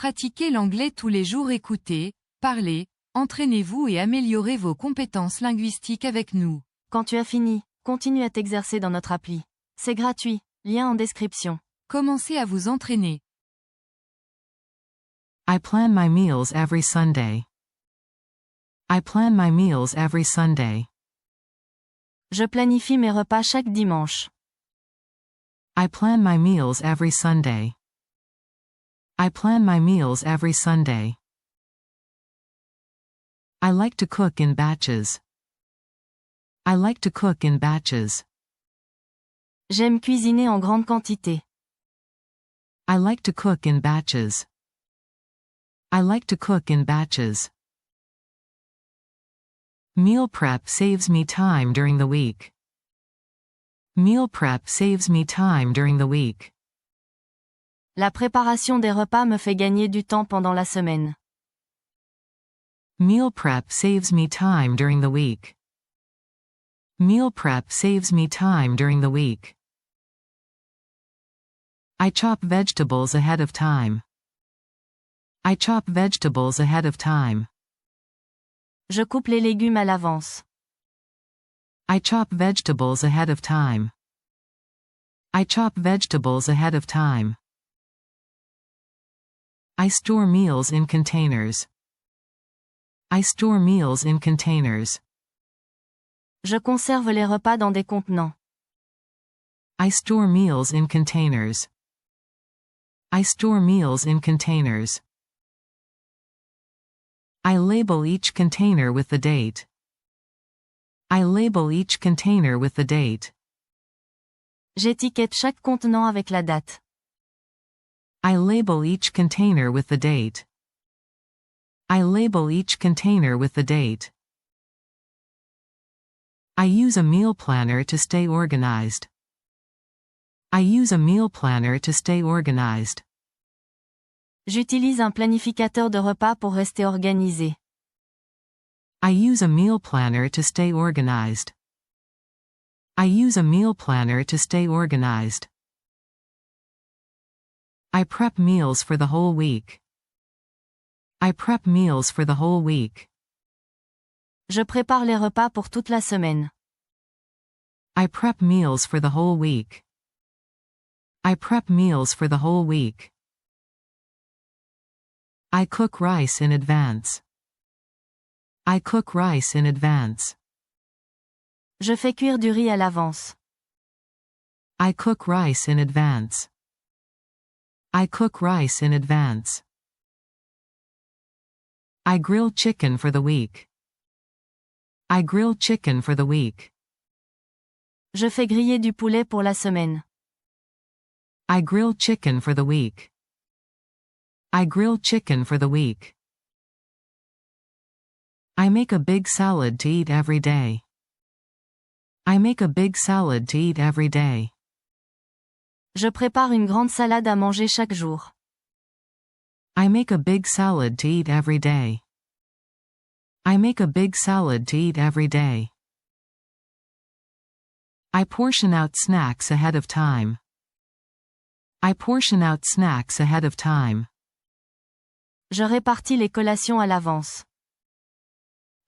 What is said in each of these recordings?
Pratiquez l'anglais tous les jours. Écoutez, parlez, entraînez-vous et améliorez vos compétences linguistiques avec nous. Quand tu as fini, continue à t'exercer dans notre appli. C'est gratuit, lien en description. Commencez à vous entraîner. I plan my meals every Sunday. I plan my meals every Sunday. Je planifie mes repas chaque dimanche. I plan my meals every Sunday. I plan my meals every Sunday. I like to cook in batches. I like to cook in batches. J'aime cuisiner en grande quantité. I like to cook in batches. I like to cook in batches. Meal prep saves me time during the week. Meal prep saves me time during the week. La préparation des repas me fait gagner du temps pendant la semaine. Meal prep saves me time during the week. Meal prep saves me time during the week. I chop vegetables ahead of time. I chop vegetables ahead of time. Je coupe les légumes à l'avance. I chop vegetables ahead of time. I chop vegetables ahead of time. I store meals in containers. I store meals in containers. Je conserve les repas dans des contenants. I store meals in containers. I store meals in containers. I label each container with the date. I label each container with the date. J'étiquette chaque contenant avec la date. I label each container with the date. I label each container with the date. I use a meal planner to stay organized. I use a meal planner to stay organized. J'utilise un planificateur de repas pour rester organisé. I use a meal planner to stay organized. I use a meal planner to stay organized. I prep meals for the whole week. I prep meals for the whole week. Je prépare les repas pour toute la semaine. I prep meals for the whole week. I prep meals for the whole week. I cook rice in advance. I cook rice in advance. Je fais cuire du riz à l'avance. I cook rice in advance. I cook rice in advance. I grill chicken for the week. I grill chicken for the week. Je fais griller du poulet pour la semaine. I grill chicken for the week. I grill chicken for the week. I make a big salad to eat every day. I make a big salad to eat every day. Je prépare une grande salade à manger chaque jour. I make a big salad to eat every day. I make a big salad to eat every day. I portion out snacks ahead of time. I portion out snacks ahead of time. Je répartis les collations à l'avance.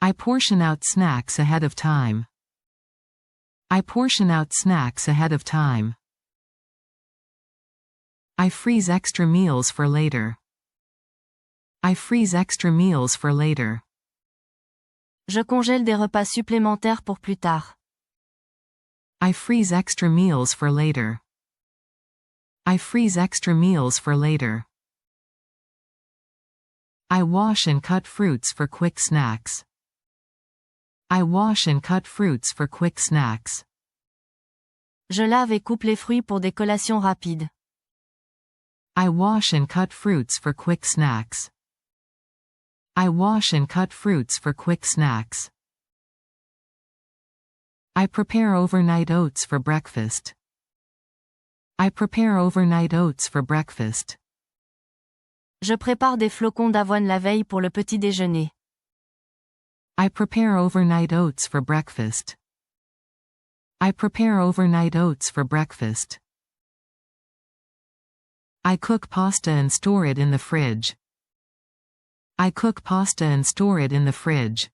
I portion out snacks ahead of time. I portion out snacks ahead of time. I freeze extra meals for later. I freeze extra meals for later. Je congèle des repas supplémentaires pour plus tard. I freeze extra meals for later. I freeze extra meals for later. I wash and cut fruits for quick snacks. I wash and cut fruits for quick snacks. Je lave et coupe les fruits pour des collations rapides. I wash and cut fruits for quick snacks. I wash and cut fruits for quick snacks. I prepare overnight oats for breakfast. I prepare overnight oats for breakfast. Je prépare des flocons d'avoine la veille pour le petit déjeuner. I prepare overnight oats for breakfast. I prepare overnight oats for breakfast. I cook pasta and store it in the fridge. I cook pasta and store it in the fridge.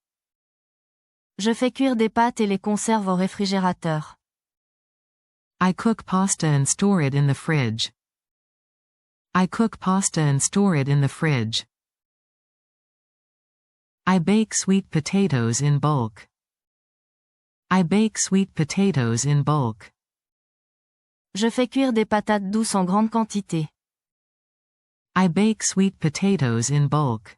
Je fais cuire des pâtes et les conserve au réfrigérateur. I cook pasta and store it in the fridge. I cook pasta and store it in the fridge. I bake sweet potatoes in bulk. I bake sweet potatoes in bulk. Je fais cuire des patates douces en grande quantité. I bake sweet potatoes in bulk.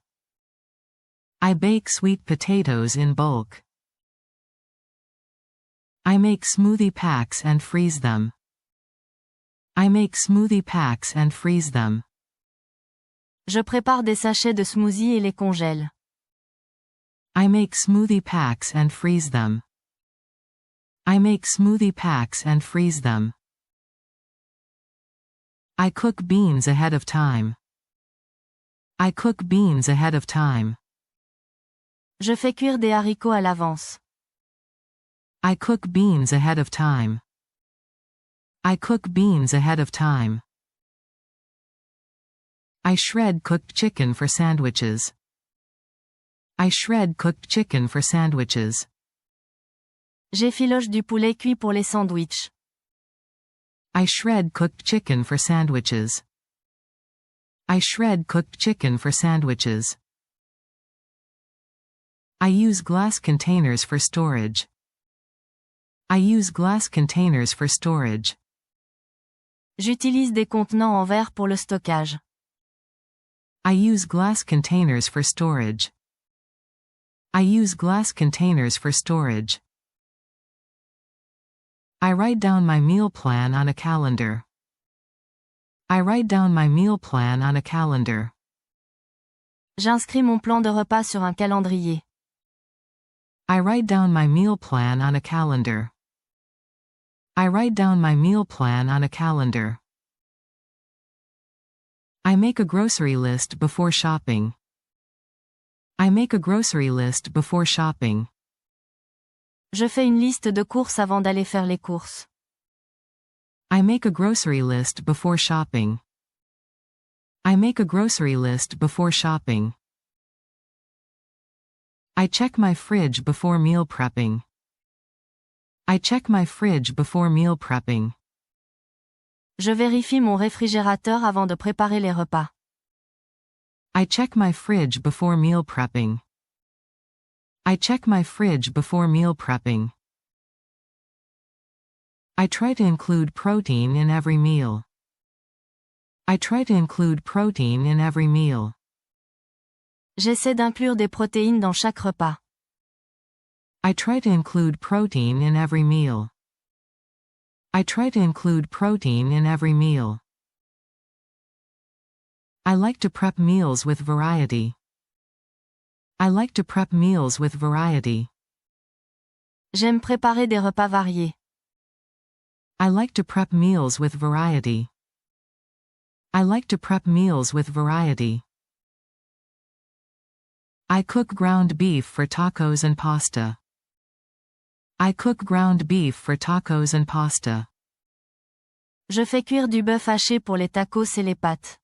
I bake sweet potatoes in bulk. I make smoothie packs and freeze them. I make smoothie packs and freeze them. Je prépare des sachets de smoothie et les congèle. I make smoothie packs and freeze them. I make smoothie packs and freeze them. I cook beans ahead of time. I cook beans ahead of time. Je fais cuire des haricots à l'avance. I cook beans ahead of time. I cook beans ahead of time. I shred cooked chicken for sandwiches. I shred cooked chicken for sandwiches. J'effiloche du poulet cuit pour les sandwichs. I shred cooked chicken for sandwiches. I shred cooked chicken for sandwiches. I use glass containers for storage. I use glass containers for storage. J'utilise des contenants en verre pour le stockage. I use glass containers for storage. I use glass containers for storage. I write down my meal plan on a calendar. I write down my meal plan on a calendar. J'inscris mon plan de repas sur un calendrier. I write down my meal plan on a calendar. I write down my meal plan on a calendar. I make a grocery list before shopping. I make a grocery list before shopping. Je fais une liste de courses avant d'aller faire les courses. I make a grocery list before shopping. I make a grocery list before shopping. I check my fridge before meal prepping. I check my fridge before meal prepping. Je vérifie mon réfrigérateur avant de préparer les repas. I check my fridge before meal prepping. I check my fridge before meal prepping. I try to include protein in every meal. I try to include protein in every meal. J'essaie d'inclure des protéines dans chaque repas. I try to include protein in every meal. I try to include protein in every meal. I like to prep meals with variety. I like to prep meals with variety. J'aime préparer des repas variés. I like to prep meals with variety. I like to prep meals with variety. I cook ground beef for tacos and pasta. I cook ground beef for tacos and pasta. Je fais cuire du bœuf haché pour les tacos et les pâtes.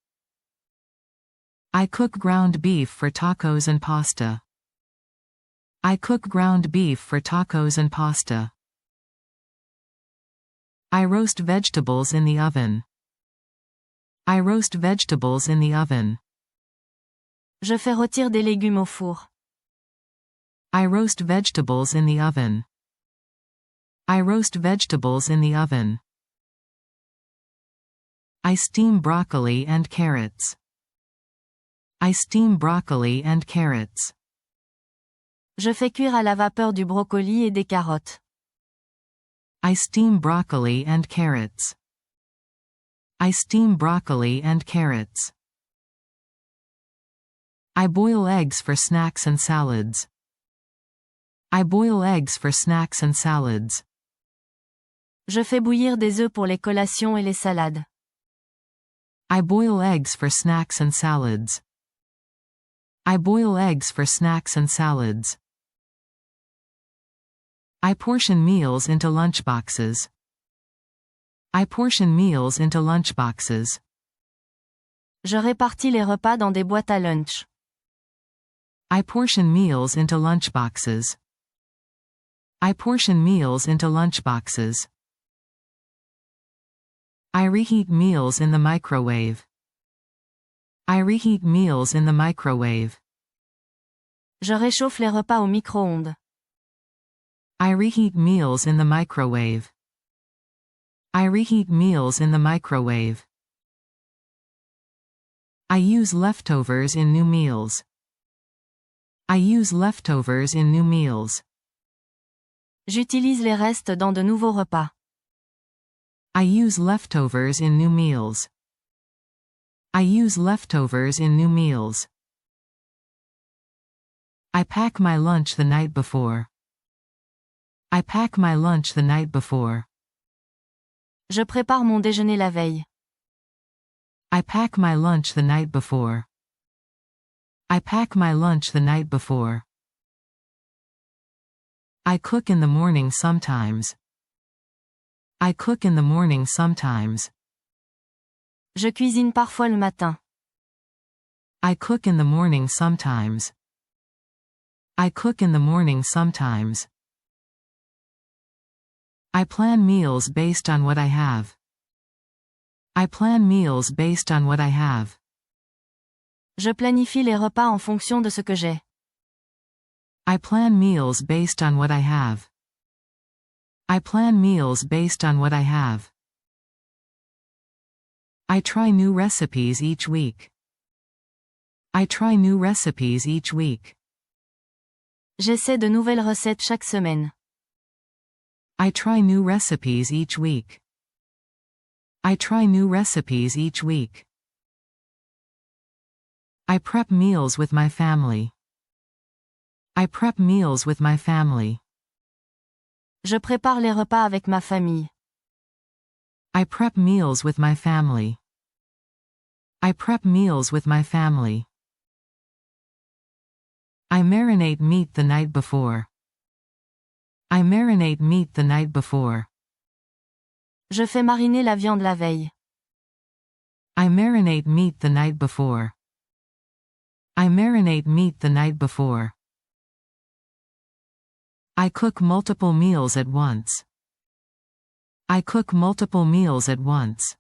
I cook ground beef for tacos and pasta. I cook ground beef for tacos and pasta. I roast vegetables in the oven. I roast vegetables in the oven. Je fais rôtir des légumes au four. I roast vegetables in the oven. I roast vegetables in the oven. I steam broccoli and carrots. I steam broccoli and carrots. Je fais cuire à la vapeur du brocoli et des carottes. I steam broccoli and carrots. I steam broccoli and carrots. I boil eggs for snacks and salads. I boil eggs for snacks and salads. Je fais bouillir des œufs pour les collations et les salades. I boil eggs for snacks and salads. I boil eggs for snacks and salads. I portion meals into lunchboxes. I portion meals into lunchboxes. Je répartis les repas dans des boîtes à lunch. I portion meals into lunchboxes. I portion meals into lunchboxes. I reheat meals in the microwave. I reheat meals in the microwave. Je réchauffe les repas au micro-ondes. I reheat meals in the microwave. I reheat meals in the microwave. I use leftovers in new meals. I use leftovers in new meals. J'utilise les restes dans de nouveaux repas. I use leftovers in new meals. I use leftovers in new meals. I pack my lunch the night before. I pack my lunch the night before. Je prépare mon déjeuner la veille. I pack my lunch the night before. I pack my lunch the night before. I cook in the morning sometimes. I cook in the morning sometimes. Je cuisine parfois le matin. I cook in the morning sometimes. I cook in the morning sometimes. I plan meals based on what I have. I plan meals based on what I have. Je planifie les repas en fonction de ce que j'ai. I plan meals based on what I have. I plan meals based on what I have. I try new recipes each week. I try new recipes each week. J'essaie de nouvelles recettes chaque semaine. I try new recipes each week. I try new recipes each week. I prep meals with my family. I prep meals with my family. Je prépare les repas avec ma famille. I prep meals with my family. I prep meals with my family. I marinate meat the night before. I marinate meat the night before. Je fais mariner la viande la veille. I marinate meat the night before. I marinate meat the night before. I cook multiple meals at once. I cook multiple meals at once.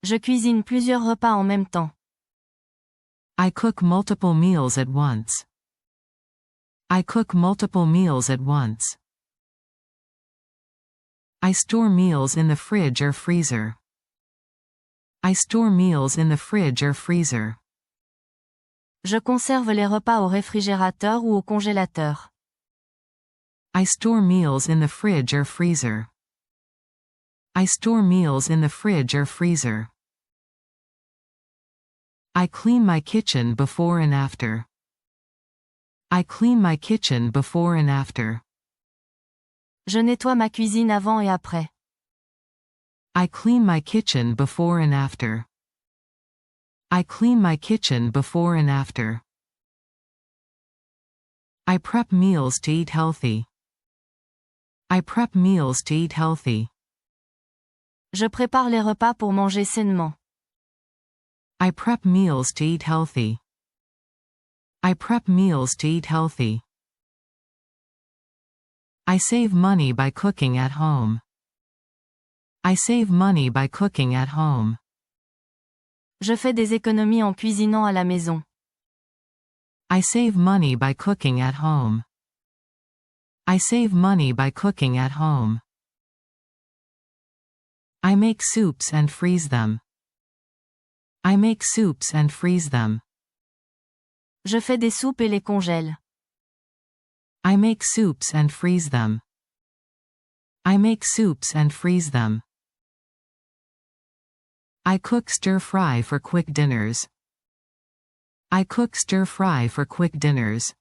Je cuisine plusieurs repas en même temps. I cook multiple meals at once. I cook multiple meals at once. I store meals in the fridge or freezer. I store meals in the fridge or freezer. Je conserve les repas au réfrigérateur ou au congélateur. I store meals in the fridge or freezer. I store meals in the fridge or freezer. I clean my kitchen before and after. I clean my kitchen before and after. Je nettoie ma cuisine avant et après. I clean my kitchen before and after. I clean my kitchen before and after. I prep meals to eat healthy. I prep meals to eat healthy. Je prépare les repas pour manger sainement. I prep meals to eat healthy. I prep meals to eat healthy. I save money by cooking at home. I save money by cooking at home. Je fais des économies en cuisinant à la maison. I save money by cooking at home. I save money by cooking at home. I make soups and freeze them. I make soups and freeze them. Je fais des soupes et les congèle. I make soups and freeze them. I make soups and freeze them. I cook stir-fry for quick dinners. I cook stir-fry for quick dinners.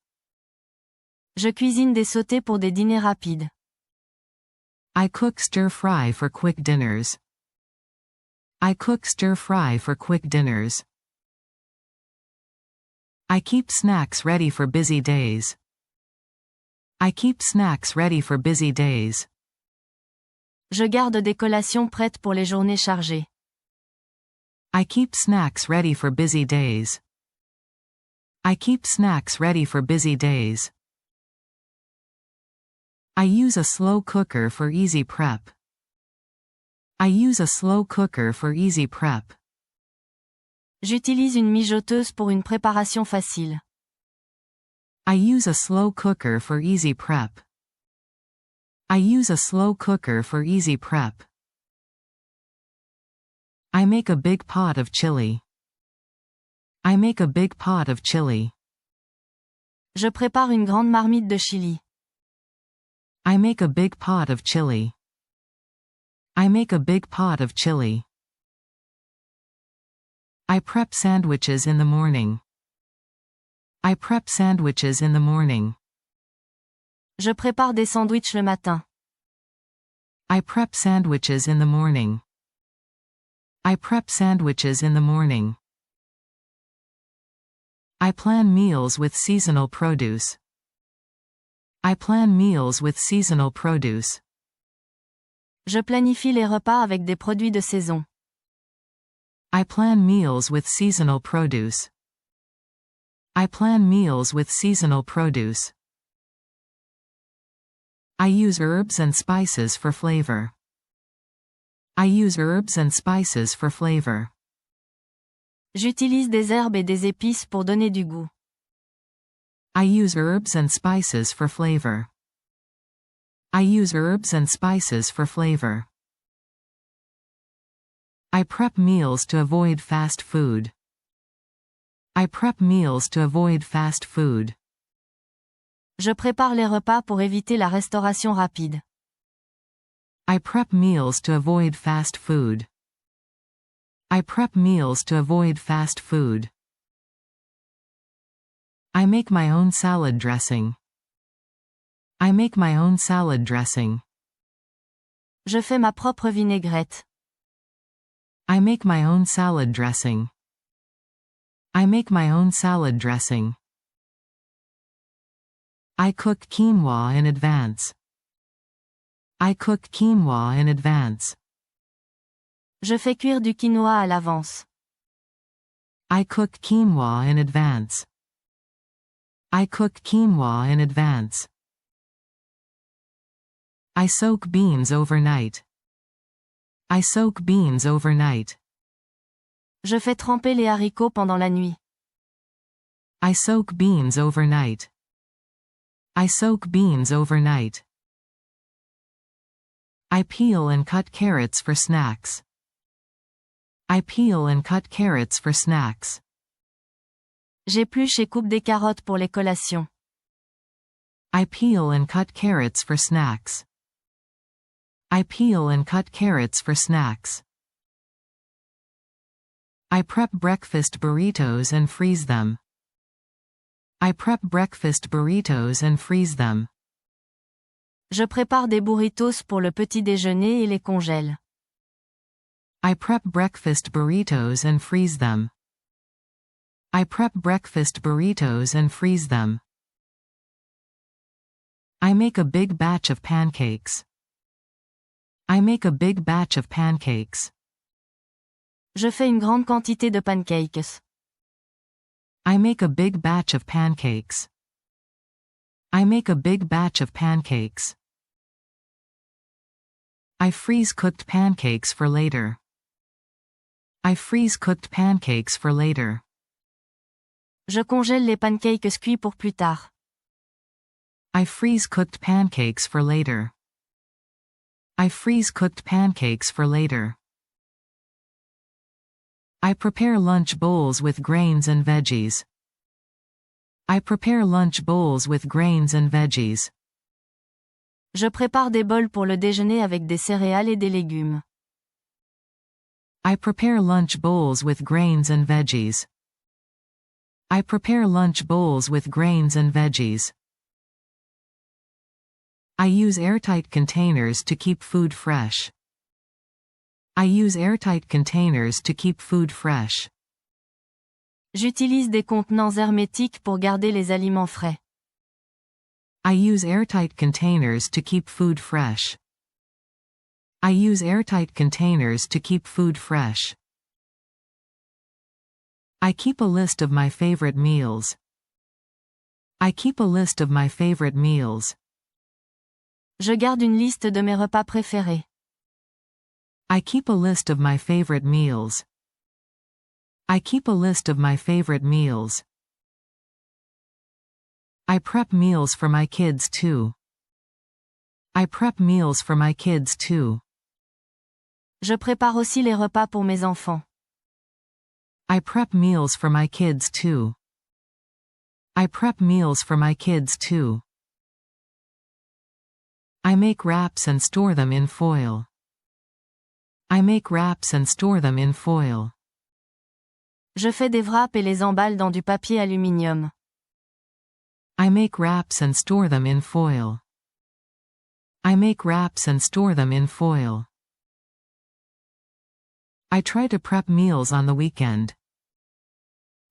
Je cuisine des sautés pour des dîners rapides. I cook stir-fry for quick dinners. I cook stir-fry for quick dinners. I keep snacks ready for busy days. I keep snacks ready for busy days. Je garde des collations prêtes pour les journées chargées. I keep snacks ready for busy days. I keep snacks ready for busy days. I use a slow cooker for easy prep. I use a slow cooker for easy prep. J'utilise une mijoteuse pour une préparation facile. I use a slow cooker for easy prep. I use a slow cooker for easy prep. I make a big pot of chili. I make a big pot of chili. Je prépare une grande marmite de chili. I make a big pot of chili. I make a big pot of chili. I prep sandwiches in the morning. I prep sandwiches in the morning. Je prépare des sandwichs le matin. I prep sandwiches in the morning. I prep sandwiches in the morning. I plan meals with seasonal produce. I plan meals with seasonal produce. Je planifie les repas avec des produits de saison. I plan meals with seasonal produce. I plan meals with seasonal produce. I use herbs and spices for flavor. I use herbs and spices for flavor. J'utilise des herbes et des épices pour donner du goût. I use herbs and spices for flavor. I use herbs and spices for flavor. I prep meals to avoid fast food. I prep meals to avoid fast food. Je prépare les repas pour éviter la restauration rapide. I prep meals to avoid fast food. I prep meals to avoid fast food. I make my own salad dressing. I make my own salad dressing. Je fais ma propre vinaigrette. I make my own salad dressing. I make my own salad dressing. I cook quinoa in advance. I cook quinoa in advance. Je fais cuire du quinoa à l'avance. I cook quinoa in advance. I cook quinoa in advance. I soak beans overnight. I soak beans overnight. Je fais tremper les haricots pendant la nuit. I soak beans overnight. I soak beans overnight. I peel and cut carrots for snacks. I peel and cut carrots for snacks. J'épluche et coupe des carottes pour les collations. I peel and cut carrots for snacks. I peel and cut carrots for snacks. I prep breakfast burritos and freeze them. I prep breakfast burritos and freeze them. Je prépare des burritos pour le petit déjeuner et les congèle. I prep breakfast burritos and freeze them. I prep breakfast burritos and freeze them. I make a big batch of pancakes. I make a big batch of pancakes. Je fais une grande quantité de pancakes. I make a big batch of pancakes. I make a big batch of pancakes. I freeze cooked pancakes for later. I freeze cooked pancakes for later. Je congèle les pancakes cuits pour plus tard. I freeze cooked pancakes for later. I freeze cooked pancakes for later. I prepare lunch bowls with grains and veggies. I prepare lunch bowls with grains and veggies. Je prépare des bols pour le déjeuner avec des céréales et des légumes. I prepare lunch bowls with grains and veggies. I prepare lunch bowls with grains and veggies. I use airtight containers to keep food fresh. I use airtight containers to keep food fresh. J'utilise des contenants hermétiques pour garder les aliments frais. I use airtight containers to keep food fresh. I use airtight containers to keep food fresh. I keep a list of my favorite meals. I keep a list of my favorite meals. Je garde une liste de mes repas préférés. I keep a list of my favorite meals. I keep a list of my favorite meals. I prep meals for my kids too. I prep meals for my kids too. Je prépare aussi les repas pour mes enfants. I prep meals for my kids too. I prep meals for my kids too. I make wraps and store them in foil. I make wraps and store them in foil. Je fais des wraps et les emballe dans du papier aluminium. I make wraps and store them in foil. I make wraps and store them in foil. I try to prep meals on the weekend.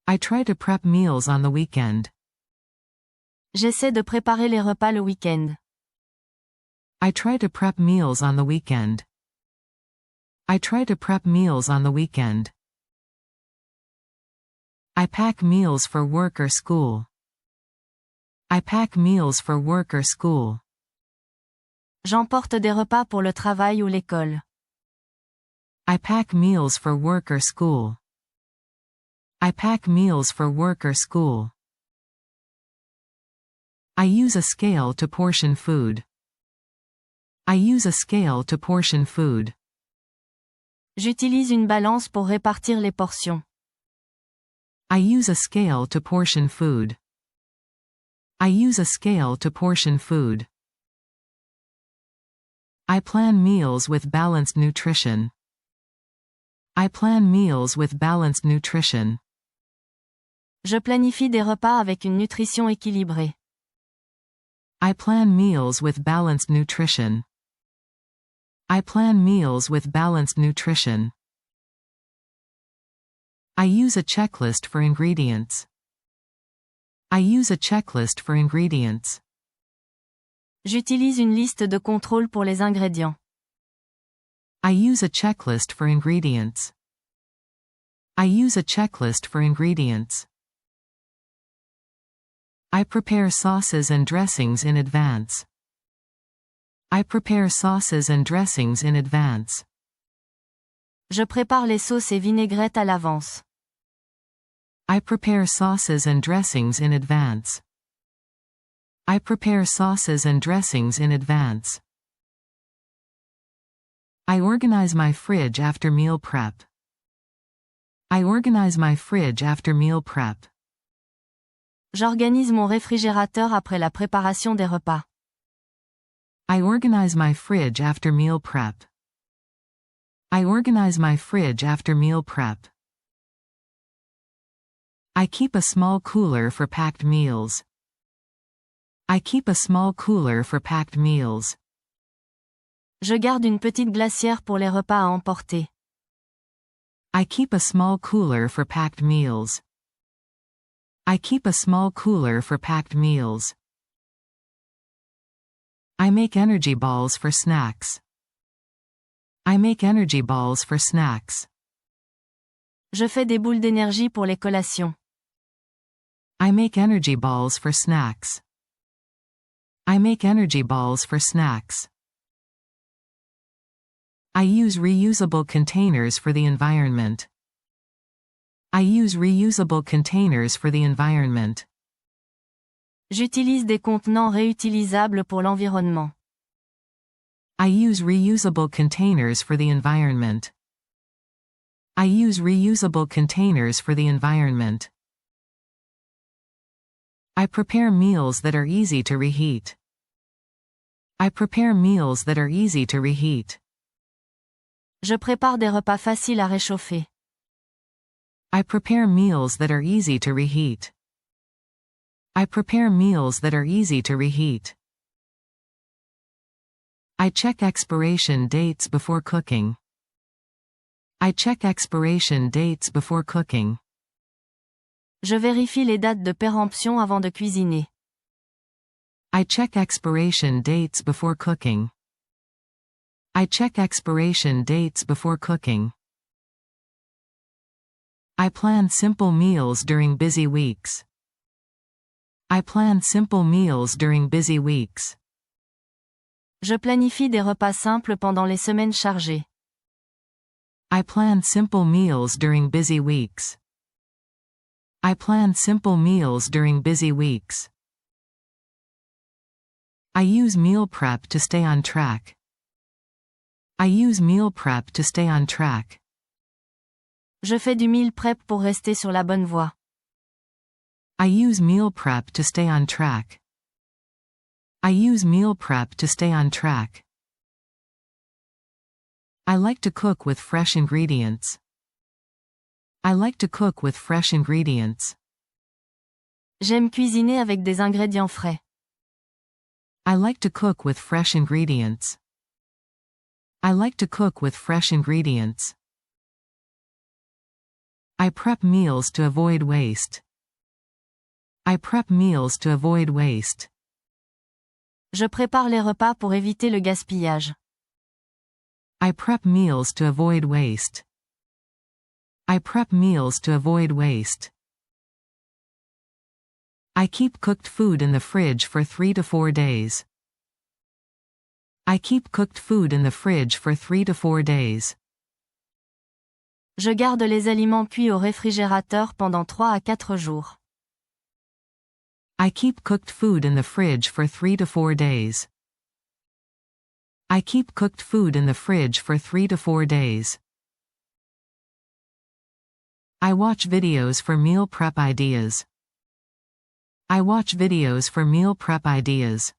I try to prep meals on the weekend. J'essaie de préparer les repas le week-end. I try to prep meals on the weekend. I try to prep meals on the weekend. I pack meals for work or school. I pack meals for work or school. J'emporte des repas pour le travail ou l'école. I pack meals for work or school. I pack meals for work or school. I use a scale to portion food. I use a scale to portion food. J'utilise une balance pour répartir les portions. I use a scale to portion food. I use a scale to portion food. I plan meals with balanced nutrition. I plan meals with balanced nutrition. Je planifie des repas avec une nutrition équilibrée. I plan meals with balanced nutrition. I plan meals with balanced nutrition. I use a checklist for ingredients. I use a checklist for ingredients. J'utilise une liste de contrôle pour les ingrédients. I use a checklist for ingredients. I use a checklist for ingredients. I prepare sauces and dressings in advance. I prepare sauces and dressings in advance. Je prépare les sauces et vinaigrettes à l'avance. I prepare sauces and dressings in advance. I prepare sauces and dressings in advance. I organize my fridge after meal prep. I organize my fridge after meal prep. J'organise mon réfrigérateur après la préparation des repas. I organize my fridge after meal prep. I organize my fridge after meal prep. I keep a small cooler for packed meals. I keep a small cooler for packed meals. Je garde une petite glacière pour les repas à emporter. I keep a small cooler for packed meals. I keep a small cooler for packed meals. I make energy balls for snacks. I make energy balls for snacks. Je fais des boules d'énergie pour les collations. I make energy balls for snacks. I make energy balls for snacks. I use reusable containers for the environment. I use reusable containers for the environment. J'utilise des contenants réutilisables pour l'environnement. I use reusable containers for the environment. I use reusable containers for the environment. I prepare meals that are easy to reheat. I prepare meals that are easy to reheat. Je prépare des repas faciles à réchauffer. I prepare meals that are easy to reheat. I prepare meals that are easy to reheat. I check expiration dates before cooking. I check expiration dates before cooking. Je vérifie les dates de péremption avant de cuisiner. I check expiration dates before cooking. I check expiration dates before cooking. I plan simple meals during busy weeks. I plan simple meals during busy weeks. Je planifie des repas simples pendant les semaines chargées. I plan simple meals during busy weeks. I plan simple meals during busy weeks. I use meal prep to stay on track. I use meal prep to stay on track. Je fais du meal prep pour rester sur la bonne voie. I use meal prep to stay on track. I use meal prep to stay on track. I like to cook with fresh ingredients. I like to cook with fresh ingredients. J'aime cuisiner avec des ingrédients frais. I like to cook with fresh ingredients. I like to cook with fresh ingredients. I prep meals to avoid waste. I prep meals to avoid waste. Je prépare les repas pour éviter le gaspillage. I prep meals to avoid waste. I prep meals to avoid waste. I keep cooked food in the fridge for 3 to 4 days. I keep cooked food in the fridge for 3 to 4 days. Je garde les aliments cuits au réfrigérateur pendant 3 à 4 jours. I keep cooked food in the fridge for 3 to 4 days. I keep cooked food in the fridge for 3 to 4 days. I watch videos for meal prep ideas. I watch videos for meal prep ideas.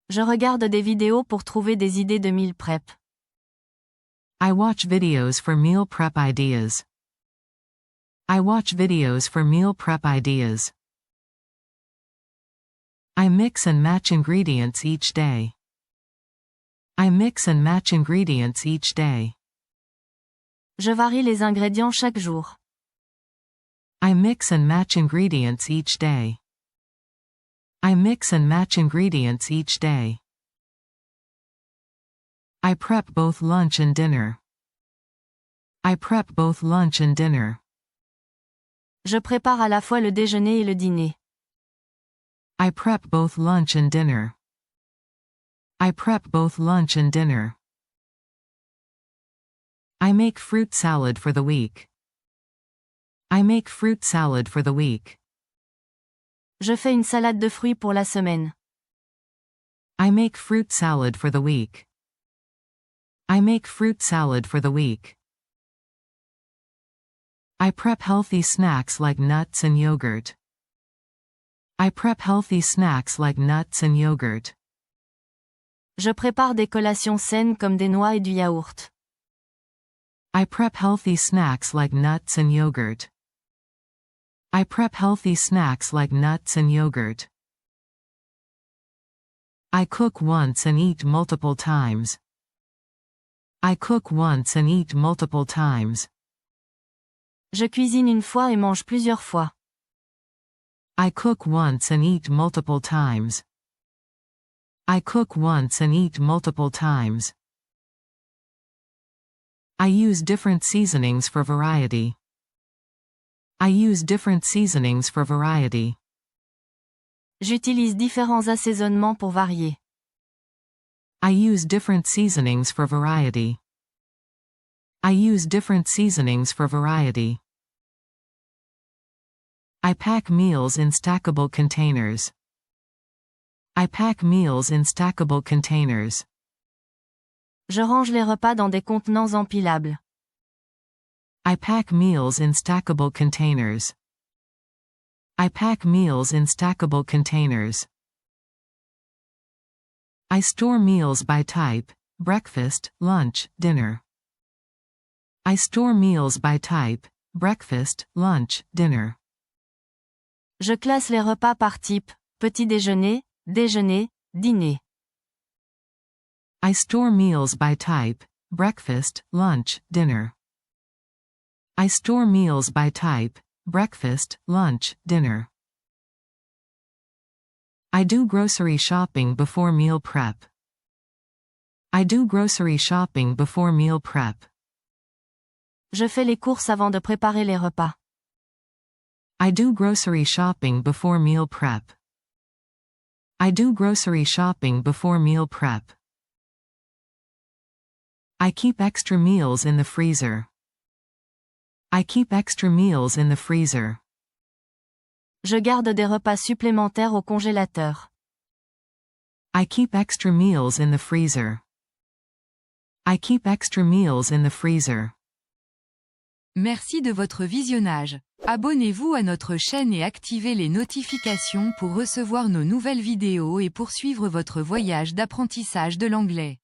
Je regarde des vidéos pour trouver des idées de meal prep. I watch videos for meal prep ideas. I watch videos for meal prep ideas. I mix and match ingredients each day. I mix and match ingredients each day. Je varie les ingrédients chaque jour. I mix and match ingredients each day. I mix and match ingredients each day. I prep both lunch and dinner. I prep both lunch and dinner. Je prépare à la fois le déjeuner et le dîner. I prep both lunch and dinner. I prep both lunch and dinner. I make fruit salad for the week. I make fruit salad for the week. Je fais une salade de fruits pour la semaine. I make fruit salad for the week. I make fruit salad for the week. I prep healthy snacks like nuts and yogurt. I prep healthy snacks like nuts and yogurt. Je prépare des collations saines comme des noix et du yaourt. I prep healthy snacks like nuts and yogurt. I prep healthy snacks like nuts and yogurt. I cook once and eat multiple times. I cook once and eat multiple times. Je cuisine une fois et mange plusieurs fois. I cook once and eat multiple times. I cook once and eat multiple times. I use different seasonings for variety. I use different seasonings for variety. J'utilise différents assaisonnements pour varier. I use different seasonings for variety. I use different seasonings for variety. I pack meals in stackable containers. I pack meals in stackable containers. Je range les repas dans des contenants empilables. I pack meals in stackable containers. I pack meals in stackable containers. I store meals by type: breakfast, lunch, dinner. I store meals by type: breakfast, lunch, dinner. Je classe les repas par type: petit déjeuner, déjeuner, dîner. I store meals by type: breakfast, lunch, dinner. I store meals by type: breakfast, lunch, dinner. I do grocery shopping before meal prep. I do grocery shopping before meal prep. Je fais les courses avant de préparer les repas. I do grocery shopping before meal prep. I do grocery shopping before meal prep. I keep extra meals in the freezer. I keep extra meals in the freezer. Je garde des repas supplémentaires au congélateur. I keep extra meals in the freezer. I keep extra meals in the freezer. Merci de votre visionnage. Abonnez-vous à notre chaîne et activez les notifications pour recevoir nos nouvelles vidéos et poursuivre votre voyage d'apprentissage de l'anglais.